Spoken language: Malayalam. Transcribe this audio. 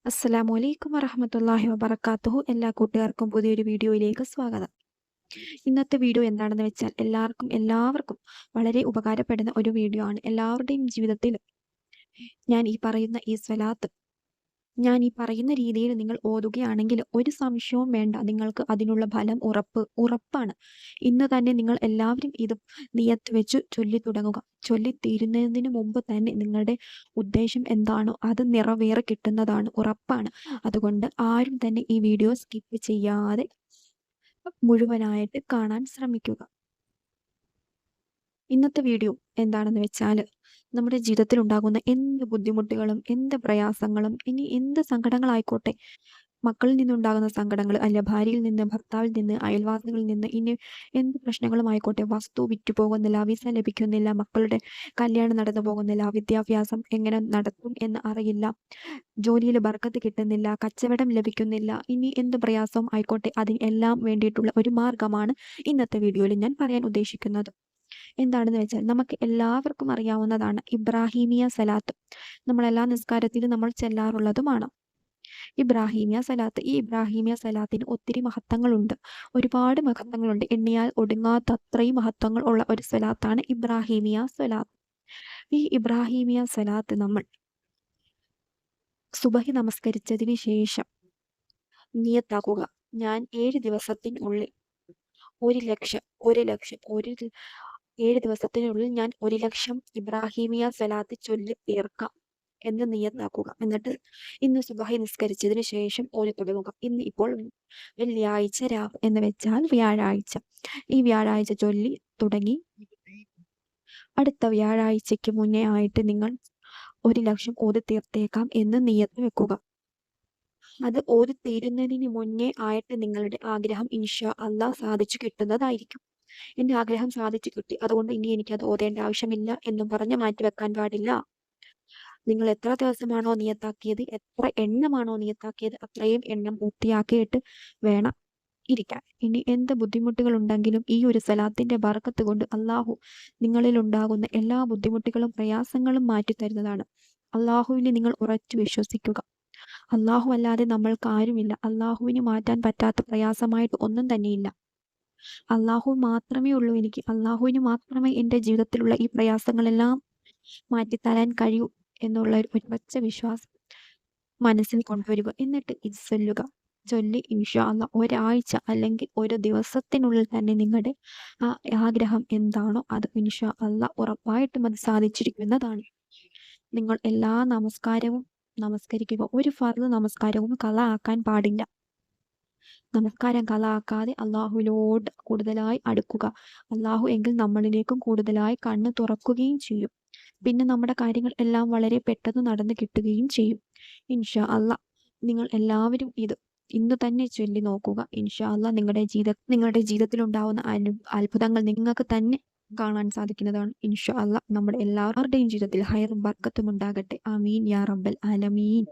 അസ്സലാമു അലൈക്കും വറഹ്മത്തുള്ളാഹി വബറകാതുഹു. എല്ലാ കൂട്ടുകാർക്കും പുതിയൊരു വീഡിയോയിലേക്ക് സ്വാഗതം. ഇന്നത്തെ വീഡിയോ എന്താണെന്ന് വെച്ചാൽ എല്ലാവർക്കും വളരെ ഉപകാരപ്പെടുന്ന ഒരു വീഡിയോ ആണ്. എല്ലാവരുടെയും ജീവിതത്തിൽ ഞാൻ ഈ പറയുന്ന ഈ സ്വലാത്ത് ഞാൻ ഈ പറയുന്ന രീതിയിൽ നിങ്ങൾ ഓതുകയാണെങ്കിൽ ഒരു സംശയവും വേണ്ട. നിങ്ങൾക്ക് അതിനുള്ള ഫലം ഉറപ്പാണ്. ഇന്ന് തന്നെ നിങ്ങൾ എല്ലാവരും ഇത് നിയത്ത് വെച്ച് ചൊല്ലിത്തുടങ്ങുക. ചൊല്ലിത്തീരുന്നതിന് മുമ്പ് തന്നെ നിങ്ങളുടെ ഉദ്ദേശം എന്താണോ അത് നിറവേറി കിട്ടുന്നതാണ്, ഉറപ്പാണ്. അതുകൊണ്ട് ആരും തന്നെ ഈ വീഡിയോ സ്കിപ്പ് ചെയ്യാതെ മുഴുവനായിട്ട് കാണാൻ ശ്രമിക്കുക. ഇന്നത്തെ വീഡിയോ എന്താണെന്ന് വെച്ചാൽ നമ്മുടെ ജീവിതത്തിൽ ഉണ്ടാകുന്ന എന്ത് ബുദ്ധിമുട്ടുകളും എന്ത് പ്രയാസങ്ങളും ഇനി എന്ത് സങ്കടങ്ങളായിക്കോട്ടെ, മക്കളിൽ നിന്നുണ്ടാകുന്ന സങ്കടങ്ങൾ, അല്ല ഭാര്യയിൽ നിന്ന്, ഭർത്താവിൽ നിന്ന്, അയൽവാസികളിൽ നിന്ന്, ഇനി എന്ത് പ്രശ്നങ്ങളുമായിക്കോട്ടെ, വസ്തു വിറ്റു പോകുന്നില്ല, വിസ ലഭിക്കുന്നില്ല, മക്കളുടെ കല്യാണം നടന്നു പോകുന്നില്ല, വിദ്യാഭ്യാസം എങ്ങനെ നടത്തും എന്ന് അറിയില്ല, ജോലിയിൽ ബർക്കത്ത് കിട്ടുന്നില്ല, കച്ചവടം ലഭിക്കുന്നില്ല, ഇനി എന്ത് പ്രയാസവും ആയിക്കോട്ടെ, അതിന് എല്ലാം വേണ്ടിയിട്ടുള്ള ഒരു മാർഗമാണ് ഇന്നത്തെ വീഡിയോയിൽ ഞാൻ പറയാൻ ഉദ്ദേശിക്കുന്നത്. എന്താണെന്ന് വെച്ചാൽ നമുക്ക് എല്ലാവർക്കും അറിയാവുന്നതാണ് ഇബ്രാഹിമിയ സലാത്ത്. നമ്മളെല്ലാ നിസ്കാരത്തിലും നമ്മൾ ചെല്ലാറുള്ളതുമാണ് ഇബ്രാഹിമിയ സലാത്ത്. ഈ ഇബ്രാഹിമിയ സലാത്തിന് ഒത്തിരി മഹത്വങ്ങളുണ്ട്, ഒരുപാട് മഹത്വങ്ങളുണ്ട്. എണ്ണിയാൽ ഒടുങ്ങാത്തത്രയും മഹത്വങ്ങൾ ഉള്ള ഒരു സലാത്താണ് ഇബ്രാഹിമിയ സലാത്ത്. ഈ ഇബ്രാഹിമിയ സലാത്ത് നമ്മൾ സുബഹി നമസ്കരിച്ചതിന് ശേഷം നിയത്താക്കുക. ഞാൻ 7 ദിവസത്തിനുള്ളിൽ 7 ദിവസത്തിനുള്ളിൽ ഞാൻ 1,00,000 ഇബ്രാഹിമിയ സലാത്ത് ചൊല്ലി തീർക്കാം എന്ന് നിയത്താക്കുക. എന്നിട്ട് ഇന്ന് സുബഹി നിസ്കരിച്ചതിന് ശേഷം ഓതി തുടങ്ങുക. ഇപ്പോൾ വെള്ളിയാഴ്ച രാവ് എന്ന് വെച്ചാൽ വ്യാഴാഴ്ച. ഈ വ്യാഴാഴ്ച ചൊല്ലി തുടങ്ങി അടുത്ത വ്യാഴാഴ്ചയ്ക്ക് മുന്നേ ആയിട്ട് നിങ്ങൾ 1,00,000 ഓതി തീർത്തേക്കാം എന്ന് നിയത്ത് വെക്കുക. അത് ഓതി തീരുന്നതിന് മുന്നേ ആയിട്ട് നിങ്ങളുടെ ആഗ്രഹം ഇൻഷാ അല്ലാഹ് സാധിച്ചു കിട്ടുന്നതായിരിക്കും. എന്റെ ആഗ്രഹം സാധിച്ചു കിട്ടി, അതുകൊണ്ട് ഇനി എനിക്കത് ഓതേണ്ട ആവശ്യമില്ല എന്നും പറഞ്ഞ് മാറ്റിവെക്കാൻ പാടില്ല. നിങ്ങൾ എത്ര ദിവസമാണോ നിയത്താക്കിയത്, എത്ര എണ്ണമാണോ നിയത്താക്കിയത്, അത്രയും എണ്ണം പൂർത്തിയാക്കിയിട്ട് വേണം ഇരിക്കാൻ. ഇനി എന്ത് ബുദ്ധിമുട്ടുകൾ ഉണ്ടെങ്കിലും ഈ ഒരു സലാത്തിന്റെ ബർക്കത്ത് കൊണ്ട് അള്ളാഹു നിങ്ങളിൽ ഉണ്ടാകുന്ന എല്ലാ ബുദ്ധിമുട്ടുകളും പ്രയാസങ്ങളും മാറ്റിത്തരുന്നതാണ്. അള്ളാഹുവിനെ നിങ്ങൾ ഉറച്ചു വിശ്വസിക്കുക. അള്ളാഹു അല്ലാതെ നമ്മൾക്ക് ആരുമില്ല. അള്ളാഹുവിന് മാറ്റാൻ പറ്റാത്ത പ്രയാസമായിട്ട് ഒന്നും തന്നെയില്ല. അള്ളാഹു മാത്രമേ ഉള്ളൂ എനിക്ക്. അള്ളാഹുവിന് മാത്രമേ എൻ്റെ ജീവിതത്തിലുള്ള ഈ പ്രയാസങ്ങളെല്ലാം മാറ്റിത്തരാൻ കഴിയൂ എന്നുള്ള ഒരു ഉറച്ച വിശ്വാസം മനസ്സിൽ കൊണ്ടുവരിക. എന്നിട്ട് ഇത് ചൊല്ലി ഇൻഷാ അല്ലാഹ് ഒരാഴ്ച അല്ലെങ്കിൽ ഒരു ദിവസത്തിനുള്ളിൽ തന്നെ നിങ്ങളുടെ ആ ആഗ്രഹം എന്താണോ അത് ഇൻഷാ അല്ലാഹ് ഉറപ്പായിട്ടും അത് സാധിച്ചിരിക്കുന്നതാണ്. നിങ്ങൾ എല്ലാ നമസ്കാരവും നമസ്കരിക്കുക. ഒരു ഫർദ് നമസ്കാരവും കള ആക്കാൻ പാടില്ല. നമസ്കാരം കള ആക്കാതെ അള്ളാഹുവിനോട് കൂടുതലായി അടുക്കുക. അള്ളാഹു എങ്കിൽ നമ്മളിലേക്കും കൂടുതലായി കണ്ണ് തുറക്കുകയും ചെയ്യും. പിന്നെ നമ്മുടെ കാര്യങ്ങൾ എല്ലാം വളരെ പെട്ടെന്ന് നടന്നു കിട്ടുകയും ചെയ്യും. ഇൻഷാ അല്ലാഹ് നിങ്ങൾ എല്ലാവരും ഇത് ഇന്ന് തന്നെ ചൊല്ലി നോക്കുക. ഇൻഷാ അല്ലാഹ് നിങ്ങളുടെ ജീവിതത്തിൽ ഉണ്ടാവുന്ന അത്ഭുതങ്ങൾ നിങ്ങൾക്ക് തന്നെ കാണാൻ സാധിക്കുന്നതാണ്. ഇൻഷാ അല്ലാഹ് നമ്മുടെ എല്ലാവരുടെയും ജീവിതത്തിൽ ഹൈറും ബർക്കത്തും ഉണ്ടാകട്ടെ. ആമീൻ യാ റബ്ബൽ ആലമീൻ.